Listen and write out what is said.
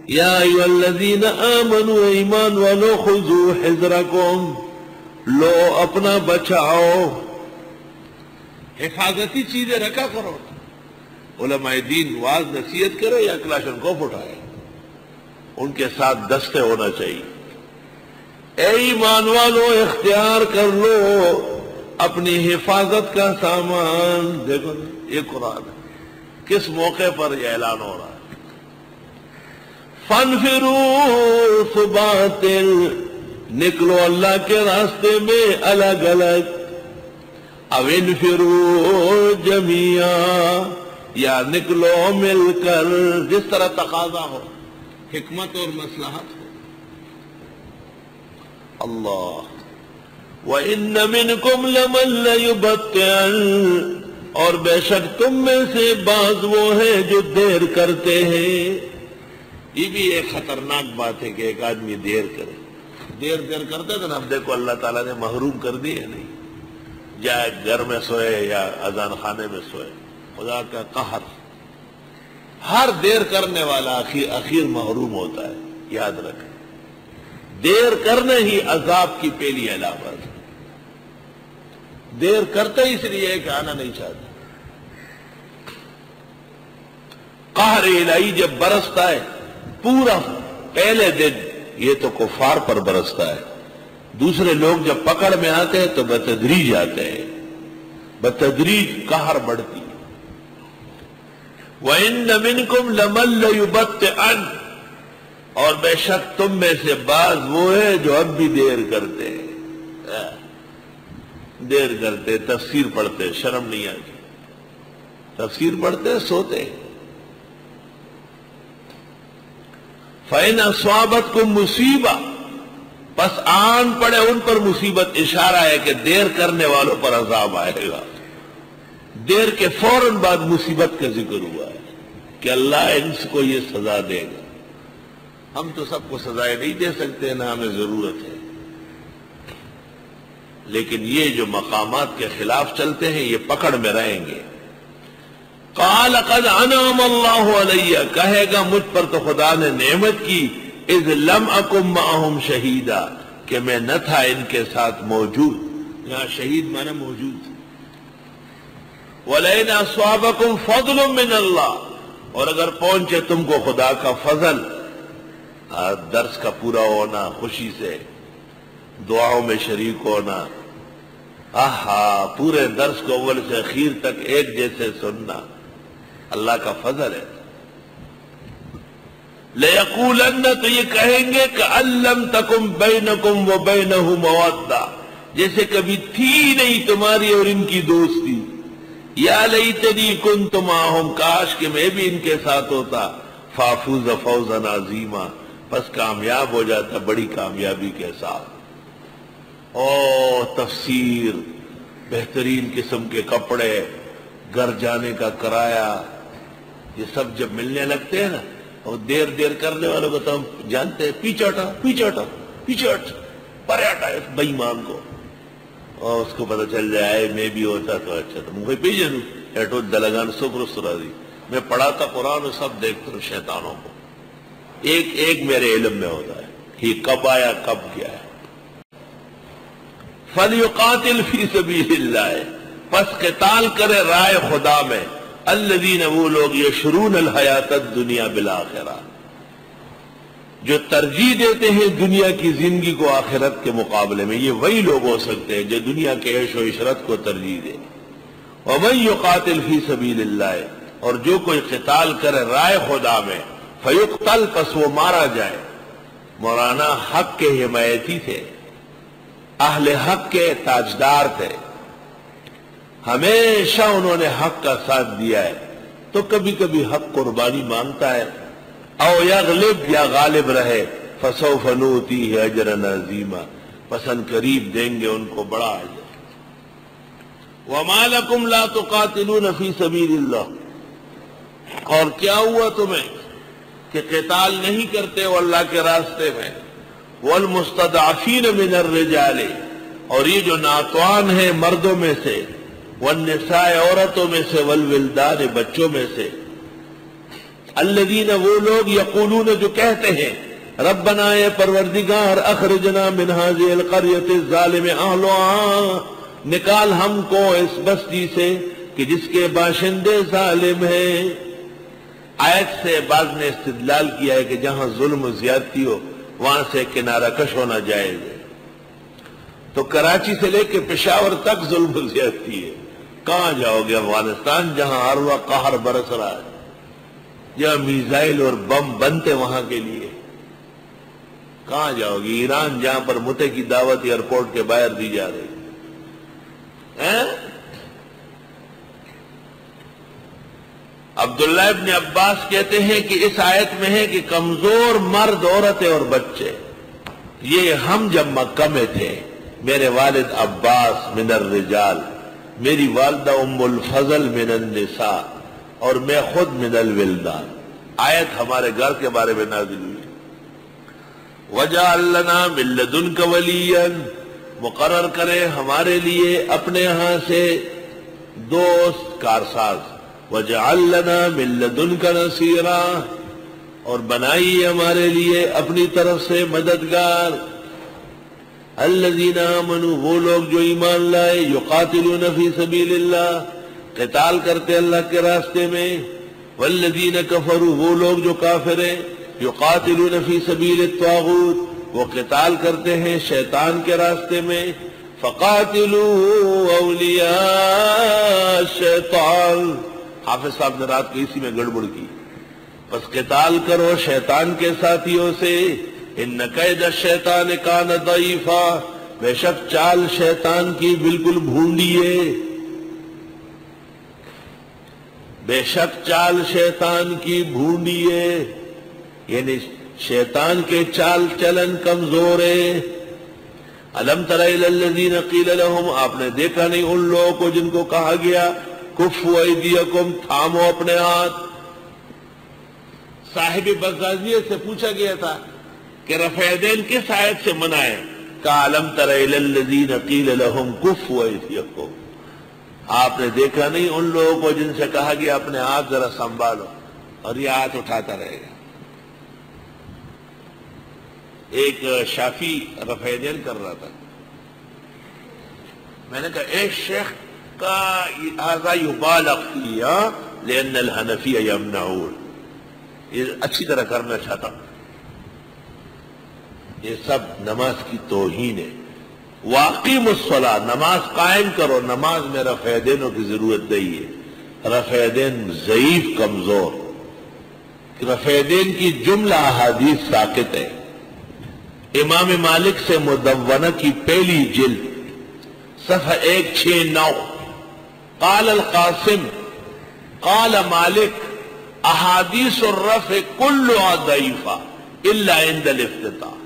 یا ایھا الذین آمنوا ایمان والو خذوا حذرکم، لو اپنا بچاؤ، حفاظتی چیزیں رکھا کرو۔ علماء دین واز نصیحت کرے یا کلاشنکوف اٹھائے، ان کے ساتھ دستے ہونا چاہیے۔ اے ایمان والو اختیار کر لو اپنی حفاظت کا سامان۔ دیکھو یہ قرآن ہے، کس موقع پر یہ اعلان ہو رہا ہے؟ فَانْفِرُوا ثُبَاتٍ، نکلو اللہ کے راستے میں الگ الگ، او انفروا جميعا، یا نکلو مل کر، جس طرح تقاضا ہو، حکمت اور مصلحت ہو۔ اللہ وَإِنَّ مِنْكُمْ لَمَن لَّيُبَطِّئَنَّ، اور بے شک تم میں سے بعض وہ ہیں جو دیر کرتے ہیں۔ یہ بھی ایک خطرناک بات ہے کہ ایک آدمی دیر کرے۔ دیر کرتے تھے نا، اب دیکھو اللہ تعالیٰ نے محروم کر دی ہے، نہیں جائے گھر میں سوئے یا اذان خانے میں سوئے، خدا کا قہر۔ ہر دیر کرنے والا اخیر محروم ہوتا ہے، یاد رکھیں۔ دیر کرنا ہی عذاب کی پہلی علامت۔ دیر کرتے اس لیے کہ آنا نہیں چاہتے۔ قہر الہی جب برستا ہے پورا پہلے دن، یہ تو کفار پر برستا ہے، دوسرے لوگ جب پکڑ میں آتے ہیں تو بتدریج آتے ہیں، بتدریج قہر بڑھتی۔ وَإِنَّ مِنْكُمْ لَمَن لَّيُبَطِّئَنَّ، اور بے شک تم میں سے بعض وہ ہے جو اب بھی دیر کرتے ہیں۔ دیر کرتے، تفسیر پڑھتے، شرم نہیں آتی، تفسیر پڑھتے سوتے۔ فَإِنْ أَصَابَتْكُمْ مُصِیبَةٌ، پس آن پڑے ان پر مصیبت، اشارہ ہے کہ دیر کرنے والوں پر عذاب آئے گا۔ دیر کے فوراً بعد مصیبت کا ذکر ہوا ہے کہ اللہ ان کو یہ سزا دے گا۔ ہم تو سب کو سزائیں نہیں دے سکتے، نہ ہمیں ضرورت ہے، لیکن یہ جو مقامات کے خلاف چلتے ہیں یہ پکڑ میں رہیں گے۔ قال قد انعم اللہ علیہ، کہے گا مجھ پر تو خدا نے نعمت کی، اذ لم اکن معہم شہیدا، کہ میں نہ تھا ان کے ساتھ موجود۔ یہاں شہید مانا موجود۔ وَلَئِنْ أَصَابَكُمْ فَضْلٌ مِّنَ اللَّهِ، اور اگر پہنچے تم کو خدا کا فضل، درس کا پورا ہونا، خوشی سے دعاؤں میں شریک ہونا، پورے درس کو اول سے اخیر تک ایک جیسے سننا، اللہ کا فضل ہے۔ لَيَقُولَنَّ، تو یہ کہیں گے كَأَن لَّمْ تَكُن بَيْنَكُمْ وَبَيْنَهُ مَوَدَّةٌ، جیسے کبھی تھی نہیں تمہاری اور ان کی دوستی۔ یا لیتنی کنت معہم، کاش کہ میں بھی ان کے ساتھ ہوتا، فافوز فوزا عظیما، پس کامیاب ہو جاتا بڑی کامیابی کے ساتھ۔ تفسیر، بہترین قسم کے کپڑے، گھر جانے کا کرایہ، یہ سب جب ملنے لگتے ہیں نا، اور دیر کرنے والوں کو تو ہم جانتے ہیں، پیچھے ہٹ پرے ہٹا اس بے ایمان کو، اور اس کو پتہ چل جائے میں بھی ہوتا تو اچھا تھا، مجھے پیجے نو ایٹو دلگان سکر سرادی، میں پڑھاتا قرآن و سب دیکھتا ہوں شیطانوں کو، ایک میرے علم میں ہوتا ہے، یہ کب آیا کب گیا ہے۔ فَلْيُقَاتِلْ فِي سَبِيلِ اللَّهِ، پس قتال کرے رائے خدا میں، الذین، وہ لوگ، یشرون الحیات الدنیا بالآخرہ، جو ترجیح دیتے ہیں دنیا کی زندگی کو آخرت کے مقابلے میں۔ یہ وہی لوگ ہو سکتے ہیں جو دنیا کے عیش و عشرت کو ترجیح دیں۔ وَمَن يُقَاتِلْ فِي سَبِيلِ اللَّهِ، اور جو کوئی قتال کرے رائے خدا میں، فَيُقْتَلْ، پس وہ مارا جائے۔ مولانا حق کے حمایتی تھے، اہل حق کے تاجدار تھے، ہمیشہ انہوں نے حق کا ساتھ دیا ہے، تو کبھی کبھی حق قربانی مانگتا ہے۔ او یغلب، یا غالب رہے، فسوف نؤتیہ اجرا عظیما، پسند قریب دیں گے ان کو بڑا اجر۔ وما لکم لا تقاتلون فی سبیل اللہ، اور کیا ہوا تمہیں کہ قتال نہیں کرتے ہو اللہ کے راستے میں۔ والمستضعفین من الرجال، اور یہ جو ناتوان ہیں مردوں میں سے، والنساء، عورتوں میں سے، والولدان، بچوں میں سے، الذین وہ لوگ یقولون جو کہتے ہیں ربنا اے پروردگار اخرجنا من هذه القرية الظالم اهلها نکال ہم کو اس بستی سے کہ جس کے باشندے ظالم ہیں۔ آیت سے بعض نے استدلال کیا ہے کہ جہاں ظلم و زیادتی ہو وہاں سے کنارہ کش ہونا جائز ہے، تو کراچی سے لے کے پشاور تک ظلم و زیادتی ہے، کہاں جاؤ گے افغانستان جہاں ہر وقت قہر برس رہا ہے، جہاں میزائل اور بم بنتے وہاں کے لیے کہاں جاؤ گے؟ ایران جہاں پر متے کی دعوت ایئرپورٹ کے باہر دی جا رہی ہے۔ عبداللہ ابن عباس کہتے ہیں کہ اس آیت میں ہے کہ کمزور مرد، عورتیں اور بچے، یہ ہم جب مکہ میں تھے میرے والد عباس من الرجال، میری والدہ ام الفضل من النساء اور میں خود من الولدان۔ آیت ہمارے گھر کے بارے میں نازل ہوئی۔ وَجَعَلْ لَنَا مِن لَّدُنْكَ وَلِيًّا، مقرر کرے ہمارے لیے اپنے ہاں سے دوست کارساز۔ وَجَعَلْ لَنَا مِن لَّدُنْكَ نَصِيرًا، اور بنائی ہمارے لیے اپنی طرف سے مددگار۔ الذین آمنوا، وہ لوگ جو ایمان لائے، یقاتلون فی سبیل اللہ، قتال کرتے اللہ کے راستے میں۔ والذین کفروا، وہ لوگ جو کافر ہیں، یقاتلون فی سبیل الطاغوت، وہ قتال کرتے ہیں شیطان کے راستے میں۔ فقاتلوا اولیاء الشیطان، حافظ صاحب نے رات کو اسی میں گڑبڑ کی، بس قتال کرو شیطان کے ساتھیوں سے۔ ان کید الشیطان کان ضعیفا، بے شک چال شیطان کی بالکل بھونڈی ہے، بے شک چال شیطان کی بھونڈی ہے، یعنی شیطان کے چال چلن کمزور ہے۔ الم تر الی الذین قیل لهم، آپ نے دیکھا نہیں ان لوگوں کو جن کو کہا گیا کفوا ایدیکم، تھامو اپنے ہاتھ۔ صاحب بغدادیہ سے پوچھا گیا تھا کہ رفع یدین کس آیت سے منع ہے؟ کہا الم تر الی الذین قیل لهم کفوا ایدیکم، آپ نے دیکھا نہیں ان لوگوں کو جن سے کہا گیا اپنے ہاتھ ذرا سنبھالو، اور یہ ہاتھ اٹھاتا رہے گا۔ ایک شافی رفع یدین کر رہا تھا، میں نے کہا ایک شیخ کا هذا یبالغ فیہ لأن الحنفیہ یمنعون، یہ اچھی طرح کرنا چاہتا ہوں، یہ سب نماز کی توہین ہے۔ واقیم الصلاۃ، نماز قائم کرو، نماز میں رفع یدینوں کی ضرورت نہیں ہے۔ رفع یدین ضعیف کمزور، رفع یدین کی جملہ احادیث ساقط ہے۔ امام مالک سے مدونہ کی پہلی جلد صفحہ 169، قال القاسم قال مالک احادیث الرفع كلها ضعیفہ الا عند الافتتاح،